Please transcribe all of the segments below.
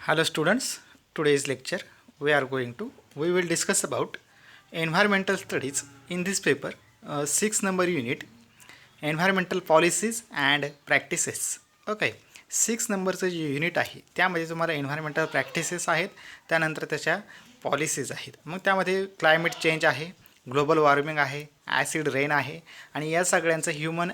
Hello students, today's lecture we will discuss about environmental studies in this paper 6 number unit environmental policies and practices. Okay 6 नंबरचं जे unit आहे त्यामध्ये तुम्हाला environmental practices आहेत, त्यानंतर त्याच्या पॉलिसीज आहेत. मग त्यामध्ये क्लायमेट चेंज आहे, ग्लोबल वॉर्मिंग आहे, ॲसिड रेन आहे आणि या सगळ्यांचं ह्युमन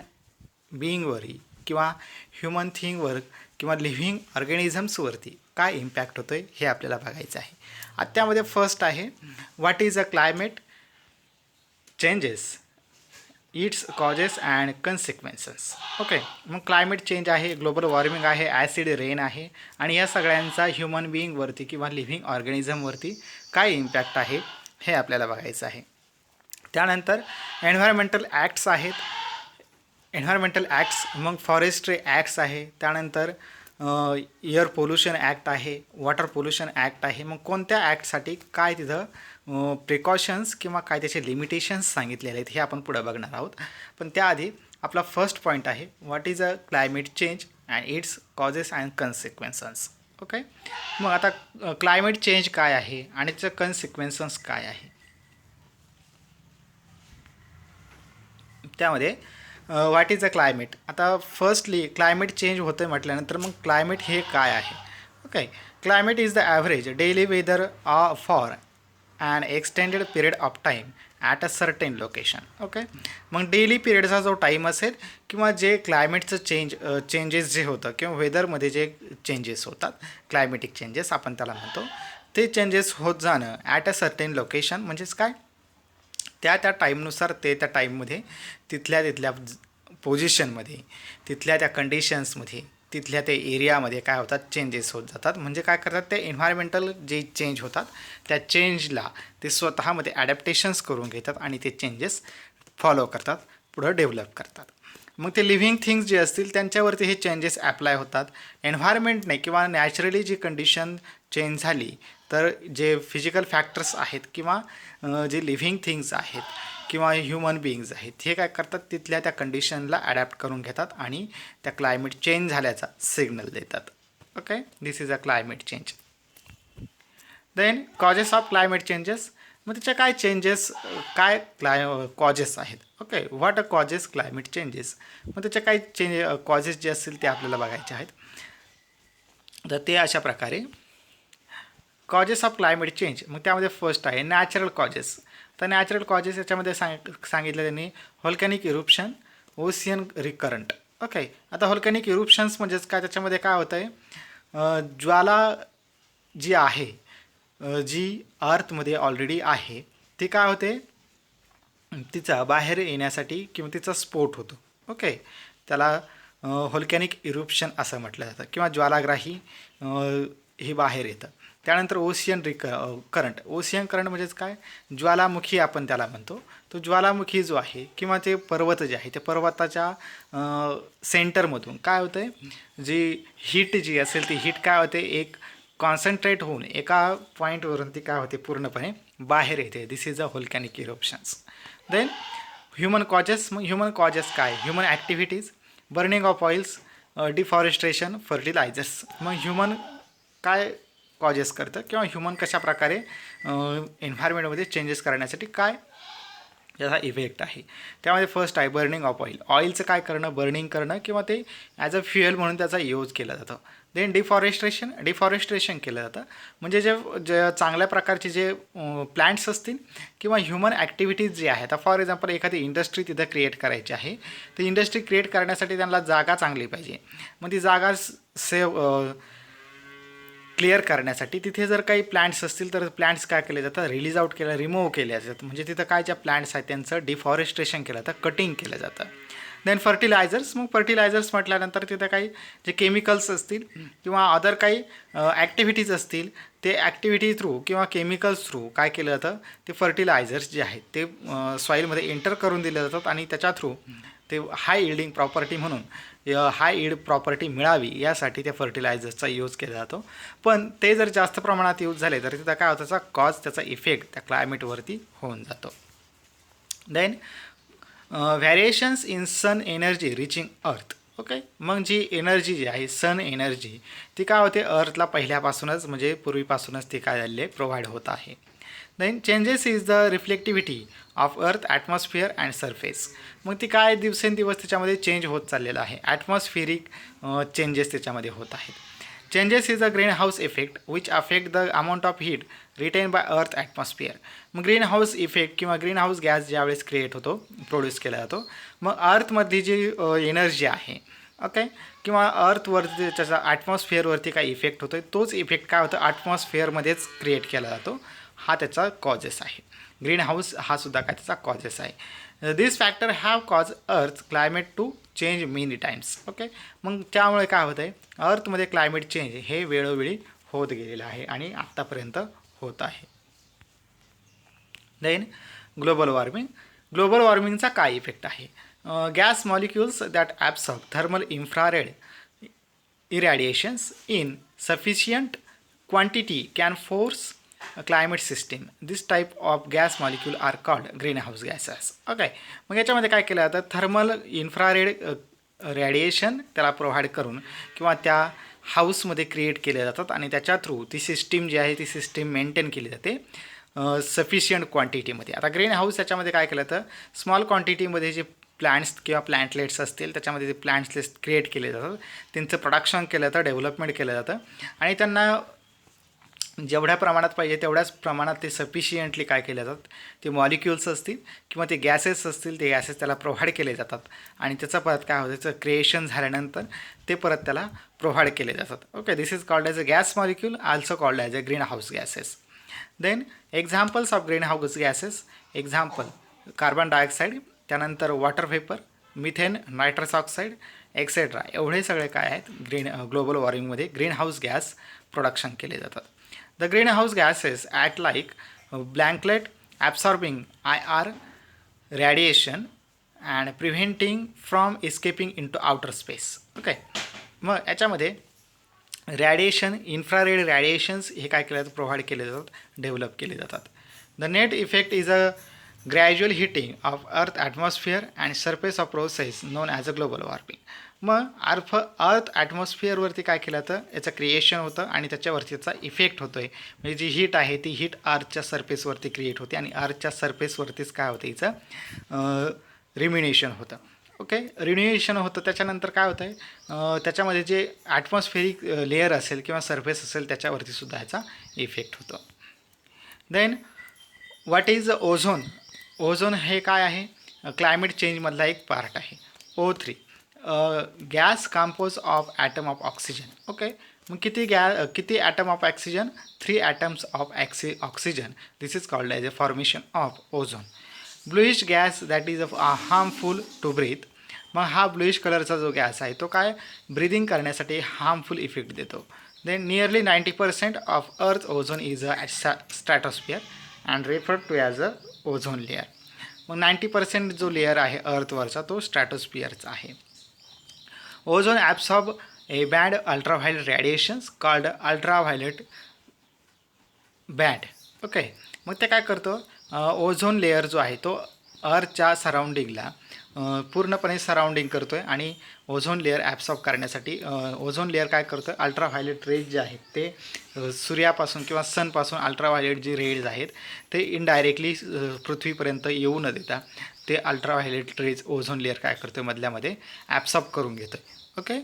बिईंगवरही किंवा ह्युमन थिंगवर किंवा लिव्हिंग ऑर्गॅनिझम्सवरती काय इम्पॅक्ट होतो आहे हे आपल्याला बघायचं आहे. आता त्यामध्ये फर्स्ट आहे what is a climate changes, it's causes and consequences. Okay, मग क्लायमेट चेंज आहे, ग्लोबल वॉर्मिंग आहे, ॲसिड रेन आहे आणि या सगळ्यांचा ह्युमन बिईंगवरती किंवा लिव्हिंग ऑर्गॅनिझमवरती काय इम्पॅक्ट आहे हे आपल्याला बघायचं आहे. त्यानंतर एन्व्हायरमेंटल ॲक्ट्स आहेत, एन्व्हायरमेंटल ॲक्ट्स मग फॉरेस्ट्री ॲक्ट्स आहे, त्यानंतर एअर पोल्युशन ॲक्ट आहे, वॉटर पोल्युशन ॲक्ट आहे. मग कोणत्या ॲक्टसाठी काय तिथं प्रिकॉशन्स किंवा काय त्याचे लिमिटेशन्स सांगितलेले आहेत हे आपण पुढं बघणार आहोत. पण त्याआधी आपला फर्स्ट पॉईंट आहे what is a climate change and it's causes and consequences. Okay, मग आता क्लायमेट चेंज काय आहे आणि त्याचं कन्सिक्वेन्सेस काय आहे त्यामध्ये व्हॉट इज अ क्लायमेट. आता फर्स्टली क्लायमेट चेंज होतं आहे म्हटल्यानंतर मग क्लायमेट हे काय आहे. Okay, climate is the average daily weather for and extended period of time at a certain location. Okay, मग डेली पिरियडचा जो टाईम असेल किंवा जे क्लायमेटचं चेंजेस जे होतं किंवा वेदरमध्ये जे चेंजेस होतात, क्लायमेटिक चेंजेस आपण त्याला म्हणतो, ते चेंजेस होत जाणं ॲट अ सर्टेन लोकेशन म्हणजेच काय त्या टाईमनुसार त्या टाईममध्ये तिथल्या पोझिशनमध्ये तिथल्या त्या कंडिशन्समध्ये तिथल्या त्या एरियामध्ये काय होतात चेंजेस होत जातात. म्हणजे काय करतात ते एन्व्हायरमेंटल जे चेंज होतात त्या चेंजला ते स्वतःमध्ये ॲडॅप्टेशन्स करून घेतात आणि ते चेंजेस फॉलो करतात, पुढं डेव्हलप करतात. मग ते लिव्हिंग थिंग्स जे असतील त्यांच्यावरती हे चेंजेस ॲप्लाय होतात. एन्व्हायरमेंटने किंवा नॅचरली जी कंडिशन चेंज झाली तर जे फिजिकल फॅक्टर्स आहेत किंवा जे लिव्हिंग थिंग्स आहेत किंवा ह्युमन बिईंग्स आहेत हे काय करतात तिथल्या त्या कंडिशनला ॲडॅप्ट करून घेतात आणि त्या क्लायमेट चेंज झाल्याचा सिग्नल देतात. Okay, this is a climate change. Then causes of climate changes. मग त्याच्या काय चेंजेस काय कॉजेस आहेत. Okay, what a causes climate changes. मग त्याच्या काही कॉजेस जे असतील ते आपल्याला बघायचे आहेत. तर ते अशा प्रकारे कॉजेस ऑफ क्लायमेट चेंज. मग त्यामध्ये फर्स्ट आहे नॅचरल कॉजेस. तर नॅचरल कॉजेस याच्यामध्ये सांगितलं त्यांनी व्हॉल्कॅनिक इरुप्शन, ओशियन रिकरंट. ओके, आता व्हॉल्कॅनिक इरुप्शन्स म्हणजेच काय, त्याच्यामध्ये काय होतं आहे ज्वाला जी आहे जी अर्थमध्ये ऑलरेडी आहे ती काय होते तिचा बाहेर येण्यासाठी किंवा तिचा स्फोट होतो. ओके, त्याला व्हॉल्कॅनिक इरुप्शन असं म्हटलं जातं किंवा ज्वालाग्राही हे बाहेर येतं. त्यानंतर ओशियन करंट. ओशियन करंट म्हणजेच काय ज्वालामुखी आपण त्याला म्हणतो. तो ज्वालामुखी जो आहे किंवा ते पर्वत जे आहे ते पर्वताच्या सेंटरमधून काय होतं आहे जी हीट जी असेल ती हीट काय होते एक कॉन्सन्ट्रेट होऊन एका पॉईंटवरून ती काय होते पूर्णपणे बाहेर येते. This is a volcanic eruptions. Then human causes. मग ह्युमन कॉजेस काय human activities, burning of oils, deforestation, fertilisers. मग ह्युमन काय कॉजेस करतं किंवा ह्युमन कशा प्रकारे एन्व्हायरमेंटमध्ये चेंजेस करण्यासाठी काय याचा इफेक्ट आहे. त्यामध्ये फर्स्ट आहे बर्निंग ऑफ ऑइल. ऑइलचं काय करणं बर्निंग करणं किंवा ते ॲज अ फ्युएल म्हणून त्याचा यूज केला जातो. देन डिफॉरेस्ट्रेशन केलं जातं. म्हणजे जे चांगल्या प्रकारचे जे प्लांट्स असतील किंवा ह्युमन ॲक्टिव्हिटीज जे आहेत. आता फॉर एक्झाम्पल एखादी इंडस्ट्री तिथं क्रिएट करायची आहे तर इंडस्ट्री क्रिएट करण्यासाठी त्यांना जागा चांगली पाहिजे. मग ती जागा क्लिअर करण्यासाठी तिथे जर काही प्लांट्स असतील तर प्लांट्स काय केले जातात रिमूव्ह केले जातात. म्हणजे तिथं काय ज्या प्लांट्स आहेत त्यांचं डिफॉरेस्ट्रेशन केलं जातं, कटिंग केलं जातं. Then fertilisers. मग फर्टिलायझर्स म्हटल्यानंतर तिथं काही जे केमिकल्स असतील किंवा अदर काही ॲक्टिव्हिटीज असतील ते ॲक्टिव्हिटी थ्रू किंवा केमिकल्स थ्रू काय केलं जातं ते फर्टिलायझर्स जे आहेत ते सॉईलमध्ये एंटर करून दिले जातात आणि त्याच्या थ्रू ते हाय इल्डिंग प्रॉपर्टी म्हणून हाय इल्ड प्रॉपर्टी मिळावी यासाठी त्या फर्टिलायझर्सचा यूज केला जातो. पण ते जर जास्त प्रमाणात यूज झाले तर तिथं काय होतं त्याचा त्याचा इफेक्ट त्या क्लायमेटवरती होऊन जातो. Then variations in sun energy reaching earth. Okay. मग जी एनर्जी जी आहे सन एनर्जी ती काय होते अर्थला पहिल्यापासूनच म्हणजे पूर्वीपासूनच ती काय झालेली आहे प्रोव्हाइड होत आहे. Then changes is the reflectivity of earth atmosphere and surface. मग ती काय दिवसेंदिवस त्याच्यामध्ये चेंज होत चाललेलं आहे. ॲटमॉस्फिरिक चेंजेस त्याच्यामध्ये होत आहेत. Changes is a green house effect which affect the amount of heat written by अर्थ ॲटमॉस्फिअर. मग ग्रीन हाऊस इफेक्ट किंवा ग्रीन हाऊस गॅस ज्यावेळेस क्रिएट होतो प्रोड्यूस केला जातो मग अर्थमधली जी एनर्जी आहे ओके किंवा अर्थवरती त्याचा ॲटमॉस्फिअरवरती काय इफेक्ट होतो तोच इफेक्ट काय होतं ॲटमॉस्फिअरमध्येच क्रिएट केला जातो. हा त्याचा कॉजेस आहे. ग्रीन हाऊस हा सुद्धा काय त्याचा कॉजेस आहे. This factor have cause earth climate to change many times. Okay. मग त्यामुळे काय होतं आहे अर्थमध्ये क्लायमेट चेंज हे वेळोवेळी होत गेलेलं आहे आणि आत्तापर्यंत होत आहे. Then global warming. ग्लोबल वॉर्मिंगचा काय इफेक्ट आहे. Gas molecules that absorb thermal infrared irradiations in sufficient quantity can force a climate system. This type of gas molecule are called greenhouse gases. Okay. मग याच्यामध्ये काय केलं जातं थर्मल इन्फ्रारेड रेडिएशन त्याला provide करून किंवा त्या हाऊसमध्ये क्रिएट केले जातात आणि त्याच्या थ्रू ती सिस्टीम जी आहे ती सिस्टीम मेंटेन केली जाते सफिशियंट क्वांटिटीमध्ये. आता ग्रीन हाऊस याच्यामध्ये काय केलं तर स्मॉल क्वांटिटीमध्ये जे प्लांट्स किंवा प्लांटलेट्स असतील त्याच्यामध्ये ते प्लांट्सलेट्स क्रिएट केले जातात त्यांचं प्रोडक्शन केलं जातं डेव्हलपमेंट केलं जातं आणि त्यांना जेवढ्या प्रमाणात पाहिजे तेवढ्याच प्रमाणात ते सफिशियंटली काय केले जातात ते मॉलिक्युल्स असतील किंवा ते गॅसेस असतील ते गॅसेस त्याला प्रोव्हाइड केले जातात आणि त्याचं परत काय होतं त्याचं क्रिएशन झाल्यानंतर ते परत त्याला प्रोव्हाइड केले जातात. Okay. This is called as a gas molecule also called as a greenhouse gases. Then examples of greenhouse gases. Example carbon dioxide त्यानंतर water vapour methane nitrous oxide etcetera एवढे सगळे काय आहेत global वॉर्मिंगमध्ये greenhouse gas production केले जातात. The greenhouse gases at like blanket absorbing IR radiation and preventing from escaping into outer space. Okay. मग याच्यामध्ये रॅडिएशन इन्फ्रारेड रॅडिएशन्स हे काय केले जातात प्रोव्हाइड केले जातात डेव्हलप केले जातात. The net effect is a gradual heating of earth atmosphere and surface of process known as a global warming. मग अर्थ ॲटमॉस्फिअरवरती काय केलं तर याचं क्रिएशन होतं आणि त्याच्यावरती याचा इफेक्ट होतो आहे म्हणजे जी हीट आहे ती हीट अर्थच्या सरफेसवरती क्रिएट होते आणि अर्थच्या सरफेसवरतीच काय होतं हिचं रिम्युनेशन होतं. ओके. रिन्युएशन होतं त्याच्यानंतर काय होतं आहे त्याच्यामध्ये जे ॲटमॉस्फेरिक लेअर असेल किंवा सरफेस असेल त्याच्यावरती सुद्धा ह्याचा इफेक्ट होतो. Then what is ozone. Ozone हे काय आहे क्लायमेट चेंजमधला एक पार्ट आहे. O3 gas compose of atom of oxygen. Okay. मग किती atom of oxygen 3 atoms of oxygen. This is called as a formation of ozone. Bluish gas that is harmful to breathe. मग हा bluish कलरचा जो gas आहे तो काय breathing करण्यासाठी हार्मफुल इफेक्ट देतो. Then nearly 90% of earth ozone is a stratosphere and refer to as a ozone layer. मग 90% जो लेअर आहे अर्थवरचा तो स्ट्रॅटोस्फिअरचा आहे. Ozone absorb a band ultraviolet radiations called ultraviolet band. Okay. मग ते काय करतो ओझोन लेअर जो आहे तो अर्थच्या सराउंडिंगला पूर्णपणे सराउंडिंग करतो आहे आणि ओझोन लेअर ॲब्सॉर्ब करण्यासाठी ओझोन लेअर काय करतो आहे अल्ट्राव्हायलेट रेज जे आहेत ते सूर्यापासून किंवा सनपासून अल्ट्राव्हायलेट जी रेज आहेत ते इनडायरेक्टली पृथ्वीपर्यंत येऊ न देता ते अल्ट्राव्हायलेट रेज ओझोन लेअर काय करतो आहे मधल्यामध्ये ॲब्सॉर्ब करून घेतो आहे. ओके.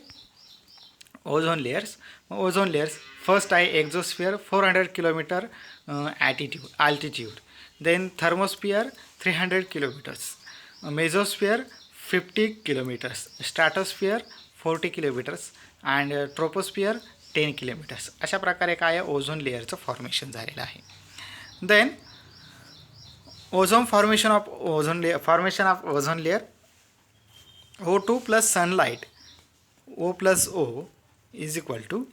ओझोन लेयर्स फर्स्ट आहे एक्झोस्फिअर 400 kilometre altitude. Then thermosphere 300 kilometers, mesosphere 50 kilometers, stratosphere 40 kilometers and troposphere 10 kilometers. अशा प्रकारे काय आहे ओझोन लेअरचं फॉर्मेशन झालेलं आहे. Then formation of ozone layer O2 plus sunlight O plus O is equal to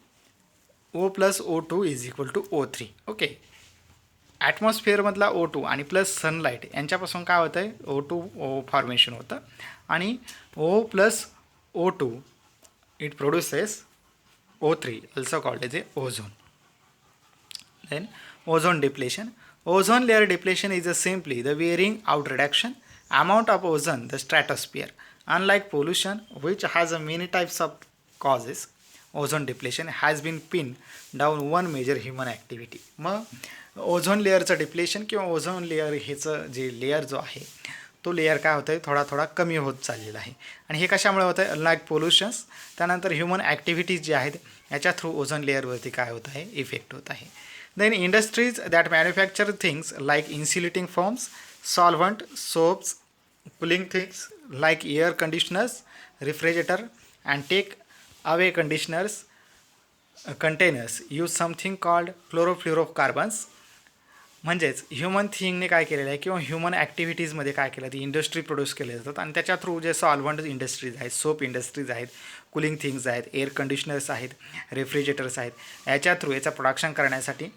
O plus O2 is equal to O3. Okay. ॲटमॉस्फिअरमधला O2 आणि plus sunlight यांच्यापासून काय होतं आहे O2 फॉर्मेशन होतं आणि O plus O2 it produces O3 also called as a ozone. Then ozone depletion. Ozone layer depletion is a simply the wearing out reduction amount of ozone the stratosphere Unlike pollution, which has a many types of causes, ozone depletion has been pinned down one major human activity. मग ozone लेअरचं depletion किंवा ozone layer ह्याचं जे layer जो आहे तो layer काय होतं आहे थोडा थोडा कमी होत चाललेला आहे. आणि हे कशामुळे होतं आहे? अनलाईक पोल्युशन्स, त्यानंतर ह्युमन ॲक्टिव्हिटीज जे आहेत याच्या थ्रू ओझोन लेअरवरती काय होत आहे? इफेक्ट होत आहे. Then industries that manufacture things like insulating forms, solvent, soaps, cooling things like air conditioners, refrigerator, and take away containers use something called chlorofluorocarbons. म्हणजेच ह्युमन थिंगने काय केलेलं आहे किंवा ह्युमन ॲक्टिव्हिटीजमध्ये काय केलं, ती इंडस्ट्री प्रोड्यूस केले जातात आणि त्याच्या थ्रू जे सॉल्व्हंट इंडस्ट्रीज आहेत, सोप इंडस्ट्रीज आहेत, कुलिंग थिंग्स आहेत, एअर कंडिशनर्स आहेत, रेफ्रिजरेटर्स आहेत, याच्या थ्रू याचं प्रोडक्शन करण्यासाठी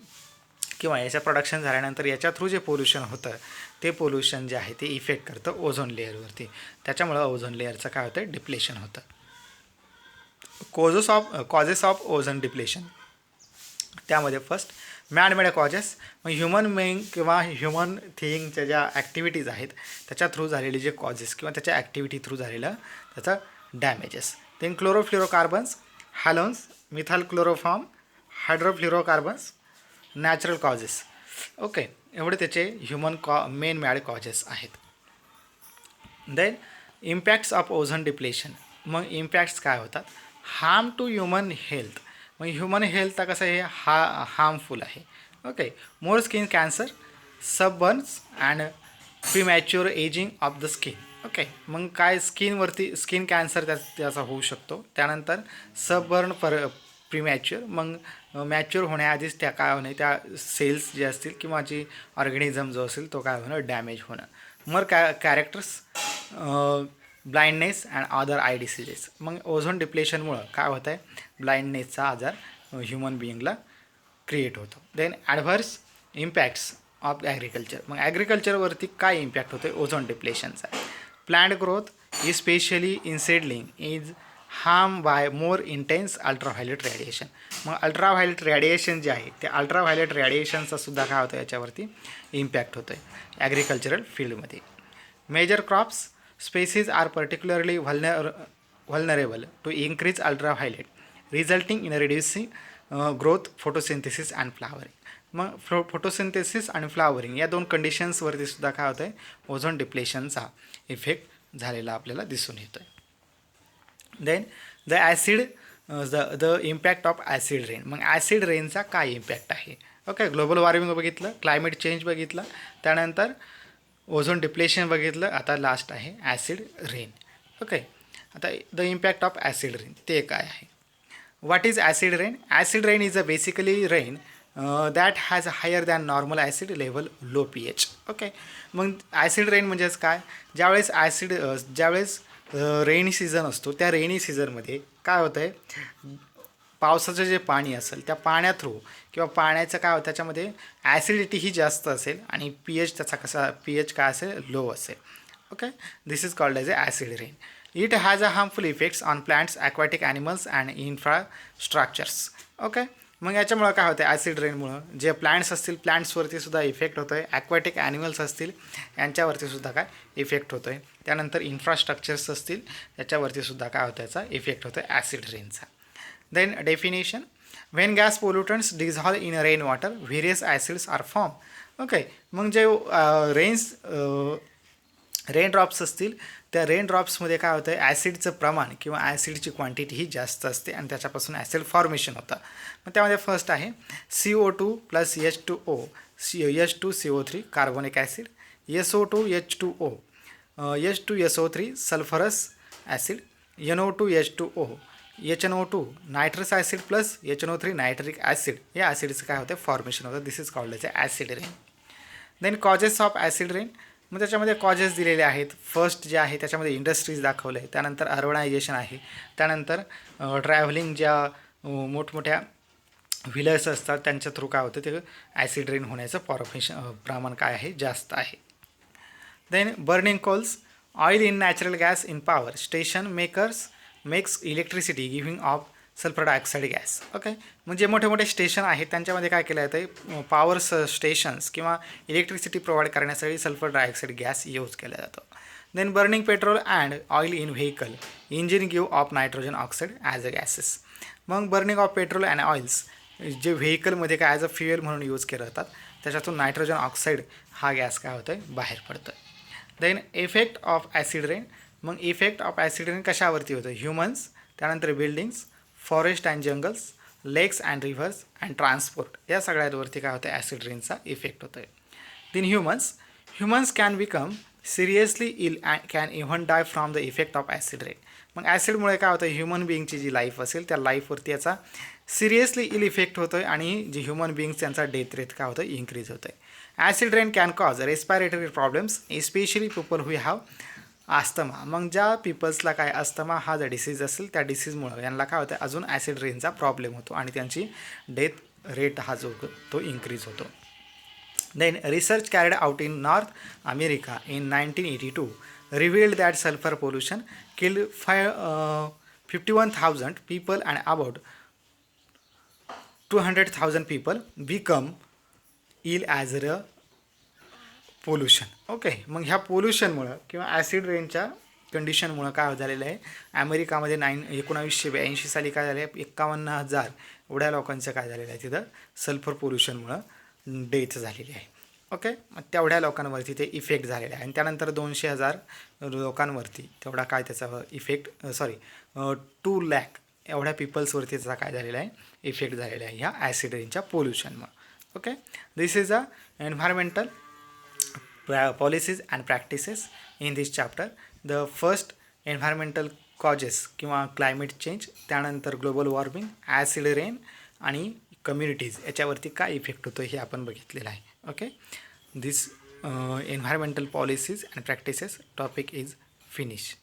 किंवा याचं प्रोडक्शन झाल्यानंतर याच्या थ्रू जे पोल्युशन होतं ते पोल्युशन जे आहे ते इफेक्ट करतं ओझोन लेअरवरती. त्याच्यामुळं ओझोन लेअरचं काय होतं? डिप्लेशन होतं. कॉजेस ऑफ ओझोन डिप्लेशन, त्यामध्ये फर्स्ट मॅनमेड कॉजेस, मग ह्युमन मेंग किंवा ह्युमन थिंगच्या ज्या ॲक्टिव्हिटीज आहेत त्याच्या थ्रू झालेले जे कॉजेस किंवा त्याच्या ॲक्टिव्हिटी थ्रू झालेलं त्याचं damages. Then chlorofluorocarbons, halons, methyl chloroform, hydrofluorocarbons, natural causes. Okay, एवढे त्याचे ह्युमन मेन मॅड कॉजेस आहेत. Then impacts of ozone depletion, मग इम्पॅक्ट्स काय होतात? हार्म टू ह्युमन हेल्थ, मग ह्युमन हेल्थ कसं आहे? हार्मफुल आहे. Okay, more skin cancer, sunburns and premature ageing of the skin. Okay, मग काय स्किनवरती स्किन कॅन्सर त्याचा होऊ शकतो. त्यानंतर सबबर्न प्रीमॅच्युअर, मग मॅच्युअर होण्याआधीच त्या काय होणे, त्या सेल्स जे असतील किंवा जी ऑर्गॅनिझम जो असेल तो काय होणं? डॅमेज होणं. मग cataracts blindness and other eye diseases, मग ओझोन डिप्लेशनमुळं काय होतं आहे? ब्लाइंडनेसचा आजार ह्युमन बिईंगला क्रिएट होतो. Then adverse impacts of agriculture, मग ॲग्रिकल्चरवरती काय इम्पॅक्ट होतो आहे ओझोन डिप्लेशनचा? Plant growth especially in seedling is harm by more intense ultraviolet radiation, मग अल्ट्राव्हायलेट रेडिएशन जे आहे ते अल्ट्राव्हायलेट रेडिएशनचा सुद्धा काय होतं याच्यावरती इम्पॅक्ट होतो आहे ॲग्रिकल्चरल फील्डमध्ये. Major crops species are particularly vulnerable to increase ultraviolet resulting in reducing growth, photosynthesis and flowering, मग फोटोसिंथेसिस आणि फ्लावरिंग या दोन कंडिशन्सवरती सुद्धा काय होतं आहे? ओझोन डिप्लेशनचा इफेक्ट झालेला आपल्याला दिसून येतो आहे. Then the acid the impact of acid rain, मग ॲसिड रेनचा काय इम्पॅक्ट आहे? ओके, ग्लोबल वॉर्मिंग बघितलं, क्लायमेट चेंज बघितलं, त्यानंतर ओझोन डिप्लेशन बघितलं, आता लास्ट आहे ॲसिड रेन. ओके, आता the impact of acid rain ते काय आहे? What is acid rain? Acid rain is a basically rain that has higher than normal acid level low pH. Okay, मग acid rain म्हणजेच काय? ज्यावेळेस rainy season असतो त्या रेनी सीझनमध्ये काय होतं आहे? पावसाचं जे पाणी असेल त्या पाण्या थ्रू किंवा पाण्याचं काय होतं त्याच्यामध्ये ॲसिडिटी ही जास्त असेल आणि pH त्याचा कसा pH काय असेल? लो असेल. Okay, this is called as a acid rain. It has a harmful effects on plants, aquatic animals and infrastructures. Okay, मग याच्यामुळं काय होतं? ॲसिड रेनमुळं जे प्लांट्स असतील प्लांट्सवरती सुद्धा इफेक्ट होतो आहे, ॲक्वॅटिक ॲनिमल्स असतील यांच्यावरती सुद्धा काय इफेक्ट होतो आहे, त्यानंतर इन्फ्रास्ट्रक्चर्स असतील त्याच्यावरती सुद्धा काय होतं याचा इफेक्ट होतो आहे ॲसिड रेनचा. Then definition, when gas pollutants dissolve in rain water various acids are form. Okay, मग जे रेन ड्रॉप्स असतील त्या रेन ड्रॉप्समध्ये काय होतं आहे? ॲसिडचं प्रमाण किंवा ॲसिडची क्वांटिटी ही जास्त असते आणि त्याच्यापासून ॲसिड फॉर्मेशन होतं. मग त्यामध्ये फर्स्ट आहे CO2 + H2O, H2CO3 carbonic acid, SO2 H2O, H2SO3 sulphurous acid, NO2 H2O, HNO2 nitrous acid plus HNO3 nitric acid, या ॲसिडचं काय होतं? फॉर्मेशन होतं. This is called as acid rain. Then causes of acid rain, मग त्याच्यामध्ये causes दिलेले आहेत. First जे आहे त्याच्यामध्ये इंडस्ट्रीज दाखवलं आहे, त्यानंतर अर्बनायझेशन आहे, त्यानंतर ट्रॅव्हलिंग ज्या मोठमोठ्या व्हीलर्स असतात त्यांच्या थ्रू काय होतं ते ॲसिड रेन होण्याचं प्रमाण काय आहे? जास्त आहे. Then burning coals, oil in natural gas in power station makes electricity giving off sulphur dioxide gas. Okay, म्हणजे मोठे मोठे स्टेशन आहेत त्यांच्यामध्ये काय केलं जातं? पॉवर स्टेशन्स किंवा इलेक्ट्रिसिटी प्रोव्हाइड करण्यासाठी सल्फर डायऑक्साईड गॅस यूज केला जातो. Then burning petrol and oil in vehicle engine give off nitrogen oxide as a gases. मग burning of petrol and oils जे व्हेकलमध्ये काय ॲज अ फ्युएल म्हणून use केले जातात त्याच्यातून नायट्रोजन ऑक्साईड हा गॅस काय होतो आहे बाहेर पडतो आहे. Then effect of acid rain. मग इफेक्ट ऑफ ॲसिड रेन कशावरती होतं? ह्युमन्स, त्यानंतर buildings, forest and jungles, lakes and rivers and transport या सगळ्यांवरती काय होतं ॲसिड रेनचा इफेक्ट होतो आहे. Then humans can become seriously ill and can even die from the effect of acid rain. मग ॲसिडमुळे काय होतं ह्युमन बिईंगची जी लाईफ असेल त्या लाईफवरती याचा सिरियसली इल इफेक्ट होतो आहे आणि जे ह्युमन बिईंग्स त्यांचा डेथ रेट काय होतं इन्क्रीज होतं आहे. Acid rain can cause respiratory problems especially people who have asthma. मग ज्या पीपल्सला काय अस्थमा हा जर डिसीज असेल त्या डिसीजमुळं यांना काय होतं अजून ॲसिड रेनचा प्रॉब्लेम होतो आणि त्यांची डेथ रेट हा जो तो इन्क्रीज होतो. Then research carried out in North America इन 1982 revealed that sulfur pollution killed 51,000 people and about 200,000 people become ill as a pollution. Okay, मग ह्या पोल्युशनमुळं किंवा ॲसिड रेनच्या कंडिशनमुळं काय झालेलं आहे अमेरिकामध्ये 1982 साली काय झालं आहे 51,000 एवढ्या लोकांचं काय झालेलं आहे तिथं सल्फर पोल्युशनमुळं डेथ झालेली आहे. ओके, मग तेवढ्या लोकांवरती ते इफेक्ट झालेलं आहे आणि त्यानंतर 200,000 लोकांवरती तेवढा काय त्याचा इफेक्ट 2 लाख एवढ्या पीपल्सवरती त्याचा काय झालेला आहे इफेक्ट झालेला आहे ह्या ॲसिड रेनच्या पोल्युशनमुळं. Okay, this is a environmental policies and practices in this chapter. The first environmental causes किंवा climate change, त्यानंतर ग्लोबल वॉर्मिंग, ॲसिड रेन आणि कम्युनिटीज याच्यावरती काय इफेक्ट होतो हे आपण बघितलेलं आहे. Okay, this environmental policies and practices topic is finished.